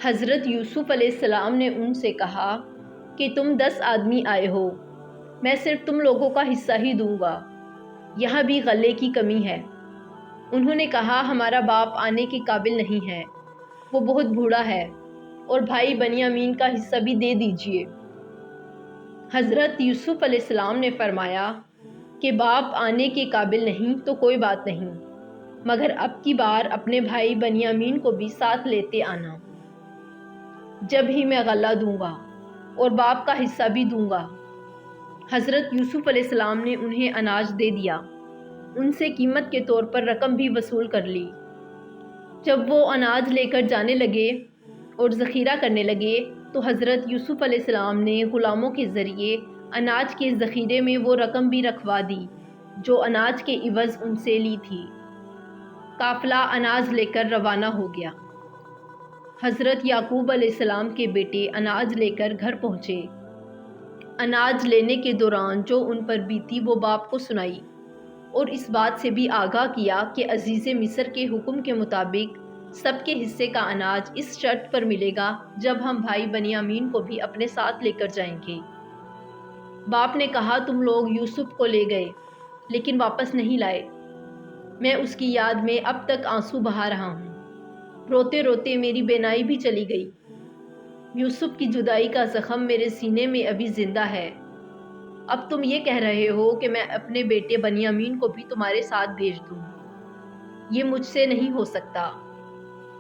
حضرت یوسف علیہ السلام نے ان سے کہا کہ تم 10 آدمی آئے ہو، میں صرف تم لوگوں کا حصہ ہی دوں گا، یہاں بھی غلے کی کمی ہے۔ انہوں نے کہا ہمارا باپ آنے کے قابل نہیں ہے، وہ بہت بوڑھا ہے، اور بھائی بنیامین کا حصہ بھی دے دیجئے۔ حضرت یوسف علیہ السلام نے فرمایا کہ باپ آنے کے قابل نہیں تو کوئی بات نہیں، مگر اب کی بار اپنے بھائی بنیامین کو بھی ساتھ لیتے آنا، جب ہی میں غلہ دوں گا اور باپ کا حصہ بھی دوں گا۔ حضرت یوسف علیہ السلام نے انہیں اناج دے دیا، ان سے قیمت کے طور پر رقم بھی وصول کر لی۔ جب وہ اناج لے کر جانے لگے اور ذخیرہ کرنے لگے تو حضرت یوسف علیہ السلام نے غلاموں کے ذریعے اناج کے ذخیرے میں وہ رقم بھی رکھوا دی جو اناج کے عوض ان سے لی تھی۔ قافلہ اناج لے کر روانہ ہو گیا۔ حضرت یعقوب علیہ السلام کے بیٹے اناج لے کر گھر پہنچے۔ اناج لینے کے دوران جو ان پر بیتی وہ باپ کو سنائی اور اس بات سے بھی آگاہ کیا کہ عزیز مصر کے حکم کے مطابق سب کے حصے کا اناج اس شرط پر ملے گا جب ہم بھائی بنیامین کو بھی اپنے ساتھ لے کر جائیں گے۔ باپ نے کہا تم لوگ یوسف کو لے گئے لیکن واپس نہیں لائے، میں اس کی یاد میں اب تک آنسو بہا رہا ہوں، روتے روتے میری بینائی بھی چلی گئی۔ یوسف کی جدائی کا زخم میرے سینے میں ابھی زندہ ہے۔ اب تم یہ کہہ رہے ہو کہ میں اپنے بیٹے بنیامین کو بھی تمہارے ساتھ بھیج دوں، یہ مجھ سے نہیں ہو سکتا،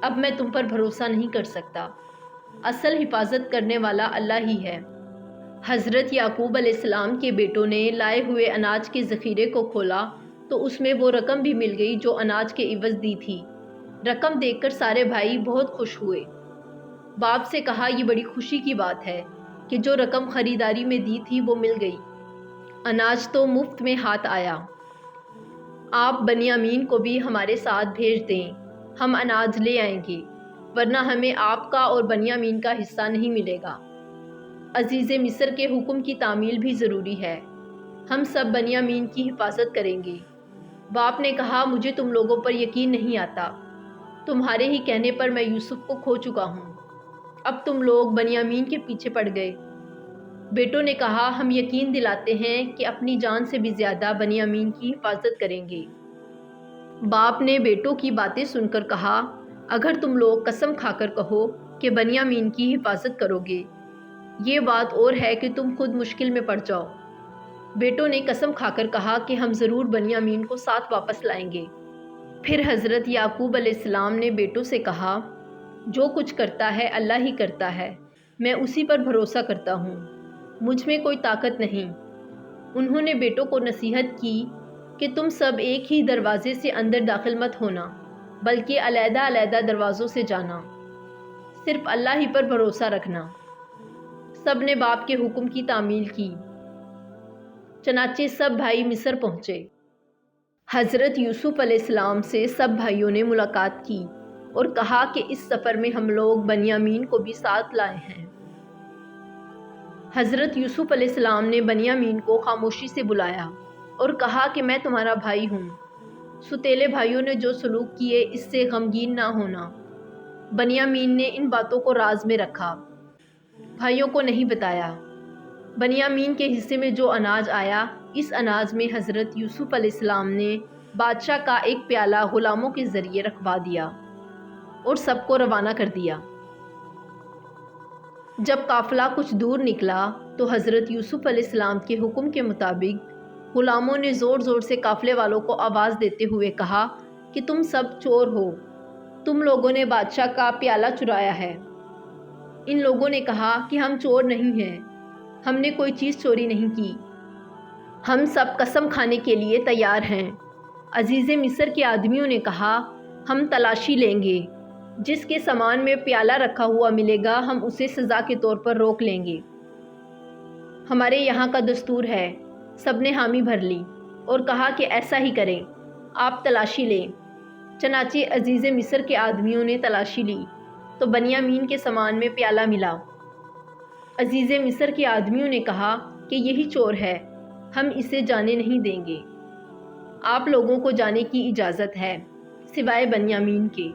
اب میں تم پر بھروسہ نہیں کر سکتا، اصل حفاظت کرنے والا اللہ ہی ہے۔ حضرت یعقوب علیہ السلام کے بیٹوں نے لائے ہوئے اناج کے ذخیرے کو کھولا تو اس میں وہ رقم بھی مل گئی جو اناج کے عوض دی تھی۔ رقم دیکھ کر سارے بھائی بہت خوش ہوئے۔ باپ سے کہا یہ بڑی خوشی کی بات ہے کہ جو رقم خریداری میں دی تھی وہ مل گئی، اناج تو مفت میں ہاتھ آیا۔ آپ بنیامین کو بھی ہمارے ساتھ بھیج دیں، ہم اناج لے آئیں گے، ورنہ ہمیں آپ کا اور بنیامین کا حصہ نہیں ملے گا۔ عزیز مصر کے حکم کی تعمیل بھی ضروری ہے، ہم سب بنیامین کی حفاظت کریں گے۔ باپ نے کہا مجھے تم لوگوں پر یقین نہیں آتا، تمہارے ہی کہنے پر میں یوسف کو کھو چکا ہوں، اب تم لوگ بنیامین کے پیچھے پڑ گئے۔ بیٹوں نے کہا ہم یقین دلاتے ہیں کہ اپنی جان سے بھی زیادہ بنیامین کی حفاظت کریں گے۔ باپ نے بیٹوں کی باتیں سن کر کہا اگر تم لوگ قسم کھا کر کہو کہ بنیامین کی حفاظت کرو گے، یہ بات اور ہے کہ تم خود مشکل میں پڑ جاؤ۔ بیٹوں نے قسم کھا کر کہا کہ ہم ضرور بنیامین کو ساتھ واپس لائیں گے۔ پھر حضرت یعقوب علیہ السلام نے بیٹوں سے کہا جو کچھ کرتا ہے اللہ ہی کرتا ہے، میں اسی پر بھروسہ کرتا ہوں، مجھ میں کوئی طاقت نہیں۔ انہوں نے بیٹوں کو نصیحت کی کہ تم سب ایک ہی دروازے سے اندر داخل مت ہونا بلکہ علیحدہ علیحدہ دروازوں سے جانا، صرف اللہ ہی پر بھروسہ رکھنا۔ سب نے باپ کے حکم کی تعمیل کی، چنانچہ سب بھائی مصر پہنچے۔ حضرت یوسف علیہ السلام سے سب بھائیوں نے ملاقات کی اور کہا کہ اس سفر میں ہم لوگ بنیامین کو بھی ساتھ لائے ہیں۔ حضرت یوسف علیہ السلام نے بنیامین کو خاموشی سے بلایا اور کہا کہ میں تمہارا بھائی ہوں، ستیلے بھائیوں نے جو سلوک کیے اس سے غمگین نہ ہونا۔ بنیامین نے ان باتوں کو راز میں رکھا، بھائیوں کو نہیں بتایا۔ بنیامین کے حصے میں جو اناج آیا، اس اناج میں حضرت یوسف علیہ السلام نے بادشاہ کا ایک پیالہ غلاموں کے ذریعے رکھوا دیا اور سب کو روانہ کر دیا۔ جب قافلہ کچھ دور نکلا تو حضرت یوسف علیہ السلام کے حکم کے مطابق غلاموں نے زور زور سے قافلے والوں کو آواز دیتے ہوئے کہا کہ تم سب چور ہو، تم لوگوں نے بادشاہ کا پیالہ چرایا ہے۔ ان لوگوں نے کہا کہ ہم چور نہیں ہیں، ہم نے کوئی چیز چوری نہیں کی، ہم سب قسم کھانے کے لیے تیار ہیں۔ عزیز مصر کے آدمیوں نے کہا ہم تلاشی لیں گے، جس کے سامان میں پیالہ رکھا ہوا ملے گا ہم اسے سزا کے طور پر روک لیں گے، ہمارے یہاں کا دستور ہے۔ سب نے حامی بھر لی اور کہا کہ ایسا ہی کریں، آپ تلاشی لیں۔ چنانچہ عزیز مصر کے آدمیوں نے تلاشی لی تو بنیامین کے سامان میں پیالہ ملا۔ عزیز مصر کے آدمیوں نے کہا کہ یہی چور ہے، ہم اسے جانے نہیں دیں گے، آپ لوگوں کو جانے کی اجازت ہے سوائے بنیامین کے۔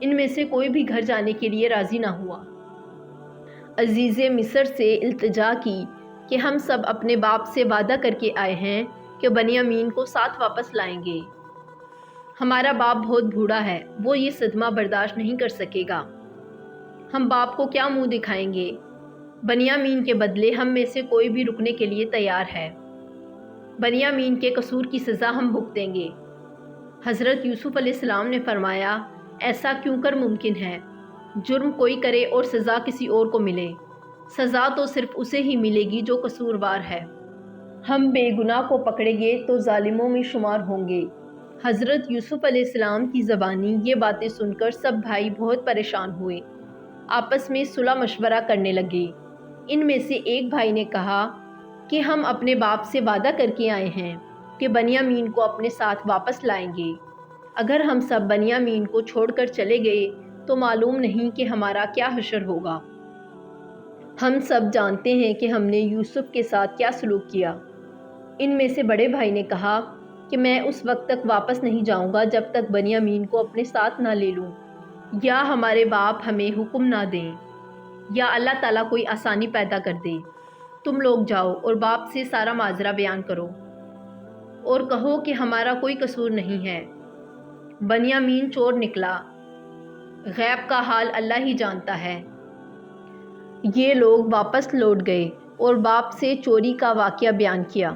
ان میں سے کوئی بھی گھر جانے کے لیے راضی نہ ہوا۔ عزیز مصر سے التجا کی کہ ہم سب اپنے باپ سے وعدہ کر کے آئے ہیں کہ بنیامین کو ساتھ واپس لائیں گے۔ ہمارا باپ بہت بوڑھا ہے، وہ یہ صدمہ برداشت نہیں کر سکے گا۔ ہم باپ کو کیا منہ دکھائیں گے؟ بنیامین کے بدلے ہم میں سے کوئی بھی رکنے کے لیے تیار ہے۔ بنیامین کے قصور کی سزا ہم بھگتیں گے۔ حضرت یوسف علیہ السلام نے فرمایا، ایسا کیوں کر ممکن ہے؟ جرم کوئی کرے اور سزا کسی اور کو ملے، سزا تو صرف اسے ہی ملے گی جو قصوروار ہے۔ ہم بے گناہ کو پکڑیں گے تو ظالموں میں شمار ہوں گے۔ حضرت یوسف علیہ السلام کی زبانی یہ باتیں سن کر سب بھائی بہت پریشان ہوئے، آپس میں صلح مشورہ کرنے لگے۔ ان میں سے ایک بھائی نے کہا کہ ہم اپنے باپ سے وعدہ کر کے آئے ہیں کہ بنیامین کو اپنے ساتھ واپس لائیں گے۔ اگر ہم سب بنیامین کو چھوڑ کر چلے گئے تو معلوم نہیں کہ ہمارا کیا حشر ہوگا۔ ہم سب جانتے ہیں کہ ہم نے یوسف کے ساتھ کیا سلوک کیا۔ ان میں سے بڑے بھائی نے کہا کہ میں اس وقت تک واپس نہیں جاؤں گا جب تک بنیامین کو اپنے ساتھ نہ لے لوں، یا ہمارے باپ ہمیں حکم نہ دیں، یا اللہ تعالیٰ کوئی آسانی پیدا کر دے۔ تم لوگ جاؤ اور باپ سے سارا ماجرا بیان کرو اور کہو کہ ہمارا کوئی قصور نہیں ہے۔ بنیامین چور نکلا، غیب کا حال اللہ ہی جانتا ہے۔ یہ لوگ واپس لوٹ گئے اور باپ سے چوری کا واقعہ بیان کیا۔